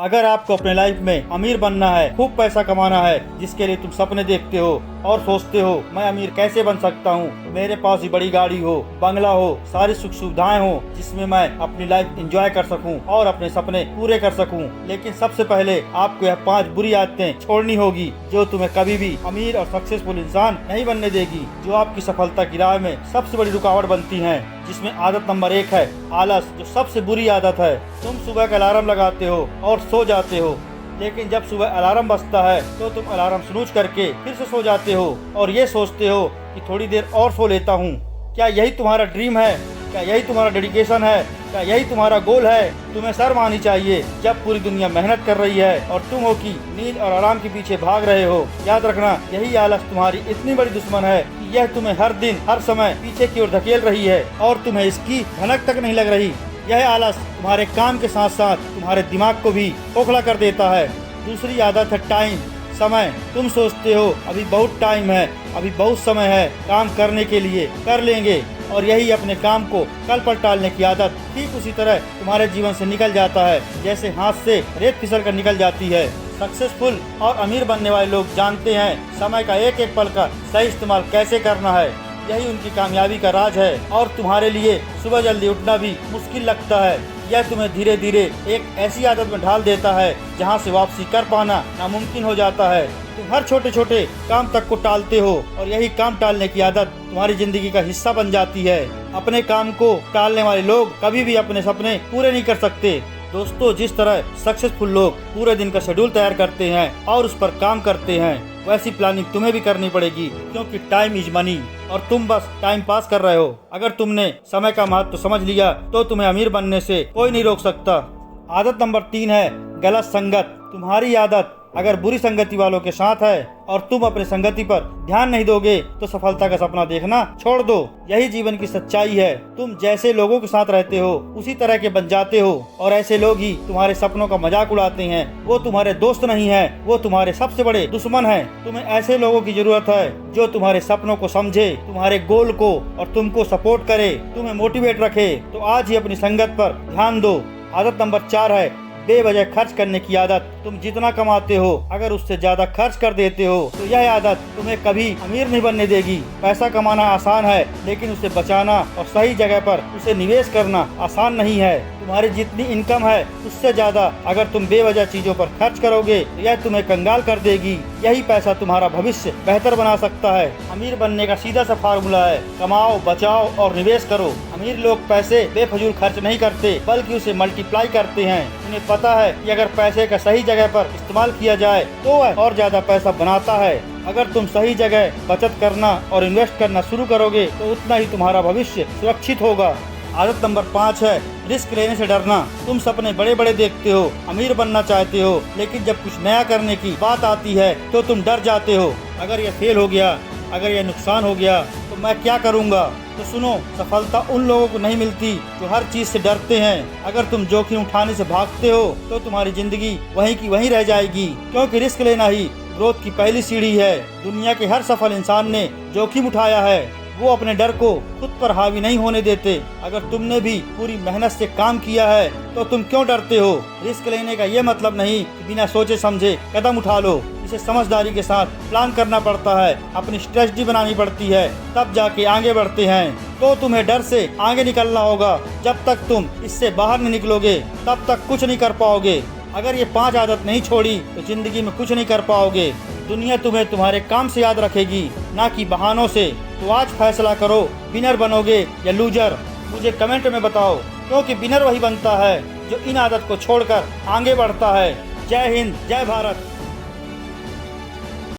अगर आपको अपने लाइफ में अमीर बनना है, खूब पैसा कमाना है, जिसके लिए तुम सपने देखते हो और सोचते हो मैं अमीर कैसे बन सकता हूँ, मेरे पास ही बड़ी गाड़ी हो, बंगला हो, सारी सुख सुविधाएं हो, जिसमें मैं अपनी लाइफ एंजॉय कर सकूं और अपने सपने पूरे कर सकूं। लेकिन सबसे पहले आपको यह 5 बुरी आदतें छोड़नी होगी जो तुम्हें कभी भी अमीर और सक्सेसफुल इंसान नहीं बनने देगी, जो आपकी सफलता की राह में सबसे बड़ी रुकावट बनती है। जिसमें आदत नंबर 1 है आलस, जो सबसे बुरी आदत है। तुम सुबह का अलार्म लगाते हो और सो जाते हो, लेकिन जब सुबह अलार्म बजता है तो तुम अलार्म स्नूज करके फिर से सो जाते हो और ये सोचते हो कि थोड़ी देर और सो लेता हूँ। क्या यही तुम्हारा ड्रीम है? क्या यही तुम्हारा डेडिकेशन है? क्या यही तुम्हारा गोल है? तुम्हें शर्म आनी चाहिए जब पूरी दुनिया मेहनत कर रही है और तुम हो कि नींद और आराम के पीछे भाग रहे हो। याद रखना, यही आलस तुम्हारी इतनी बड़ी दुश्मन है कि यह तुम्हें हर दिन हर समय पीछे की ओर धकेल रही है और तुम्हें इसकी भनक तक नहीं लग रही। यह आलस तुम्हारे काम के साथ साथ तुम्हारे दिमाग को भी खोखला कर देता है। दूसरी आदत है टाइम, समय। तुम सोचते हो अभी बहुत टाइम है, अभी बहुत समय है काम करने के लिए, कर लेंगे, और यही अपने काम को कल पर टालने की आदत ठीक उसी तरह तुम्हारे जीवन से निकल जाता है जैसे हाथ से रेत फिसल कर निकल जाती है। सक्सेसफुल और अमीर बनने वाले लोग जानते हैं समय का एक एक पल का सही इस्तेमाल कैसे करना है। यही उनकी कामयाबी का राज है। और तुम्हारे लिए सुबह जल्दी उठना भी मुश्किल लगता है, यह तुम्हें धीरे धीरे एक ऐसी आदत में ढाल देता है जहां से वापसी कर पाना नामुमकिन हो जाता है। तुम हर छोटे छोटे काम तक को टालते हो और यही काम टालने की आदत तुम्हारी जिंदगी का हिस्सा बन जाती है। अपने काम को टालने वाले लोग कभी भी अपने सपने पूरे नहीं कर सकते। दोस्तों, जिस तरह सक्सेसफुल लोग पूरे दिन का शेड्यूल तैयार करते हैं और उस पर काम करते हैं, वैसी प्लानिंग तुम्हें भी करनी पड़ेगी, क्योंकि टाइम इज मनी और तुम बस टाइम पास कर रहे हो। अगर तुमने समय का महत्व समझ लिया तो तुम्हें अमीर बनने से कोई नहीं रोक सकता। आदत नंबर 3 है गलत संगत। तुम्हारी आदत अगर बुरी संगति वालों के साथ है और तुम अपनी संगति पर ध्यान नहीं दोगे तो सफलता का सपना देखना छोड़ दो। यही जीवन की सच्चाई है। तुम जैसे लोगों के साथ रहते हो उसी तरह के बन जाते हो, और ऐसे लोग ही तुम्हारे सपनों का मजाक उड़ाते हैं। वो तुम्हारे दोस्त नहीं है, वो तुम्हारे सबसे बड़े दुश्मन है। तुम्हें ऐसे लोगों की जरूरत है जो तुम्हारे सपनों को समझे, तुम्हारे गोल को और तुमको सपोर्ट करे, तुम्हें मोटिवेट रखे। तो आज ही अपनी संगत पर ध्यान दो। आदत नंबर 4 है बेवजह खर्च करने की आदत। तुम जितना कमाते हो अगर उससे ज्यादा खर्च कर देते हो तो यह आदत तुम्हें कभी अमीर नहीं बनने देगी। पैसा कमाना आसान है, लेकिन उसे बचाना और सही जगह पर उसे निवेश करना आसान नहीं है। तुम्हारी जितनी इनकम है उससे ज्यादा अगर तुम बेवजह चीजों पर खर्च करोगे तो यह तुम्हें कंगाल कर देगी। यही पैसा तुम्हारा भविष्य बेहतर बना सकता है। अमीर बनने का सीधा सा फार्मूला है कमाओ, बचाओ और निवेश करो। अमीर लोग पैसे बेफजूल खर्च नहीं करते, बल्कि उसे मल्टीप्लाई करते हैं। उन्हें पता है कि अगर पैसे का सही जगह पर इस्तेमाल किया जाए तो वह और ज्यादा पैसा बनाता है। अगर तुम सही जगह बचत करना और इन्वेस्ट करना शुरू करोगे तो उतना ही तुम्हारा भविष्य सुरक्षित होगा। आदत नंबर 5 है रिस्क लेने से डरना। तुम सपने बड़े बड़े देखते हो, अमीर बनना चाहते हो, लेकिन जब कुछ नया करने की बात आती है तो तुम डर जाते हो। अगर यह फेल हो गया, अगर यह नुकसान हो गया तो मैं क्या करूँगा? तो सुनो, सफलता उन लोगों को नहीं मिलती जो हर चीज से डरते हैं। अगर तुम जोखिम उठाने से भागते हो तो तुम्हारी जिंदगी वहीं की वहीं रह जाएगी, क्योंकि रिस्क लेना ही ग्रोथ की पहली सीढ़ी है। दुनिया के हर सफल इंसान ने जोखिम उठाया है। वो अपने डर को खुद पर हावी नहीं होने देते। अगर तुमने भी पूरी मेहनत से काम किया है तो तुम क्यों डरते हो? रिस्क लेने का ये मतलब नहीं कि बिना सोचे समझे कदम उठा लो। इसे समझदारी के साथ प्लान करना पड़ता है, अपनी स्ट्रेटजी बनानी पड़ती है, तब जाके आगे बढ़ते हैं। तो तुम्हें डर से आगे निकलना होगा। जब तक तुम इससे बाहर नहीं निकलोगे तब तक कुछ नहीं कर पाओगे। अगर ये 5 आदत नहीं छोड़ी तो जिंदगी में कुछ नहीं कर पाओगे। दुनिया तुम्हें तुम्हारे काम से याद रखेगी, ना कि बहानों से। तो आज फैसला करो, विनर बनोगे या लूजर। मुझे कमेंट में बताओ, क्योंकि विनर वही बनता है जो इन आदत को छोड़कर आगे बढ़ता है। जय हिंद, जय भारत।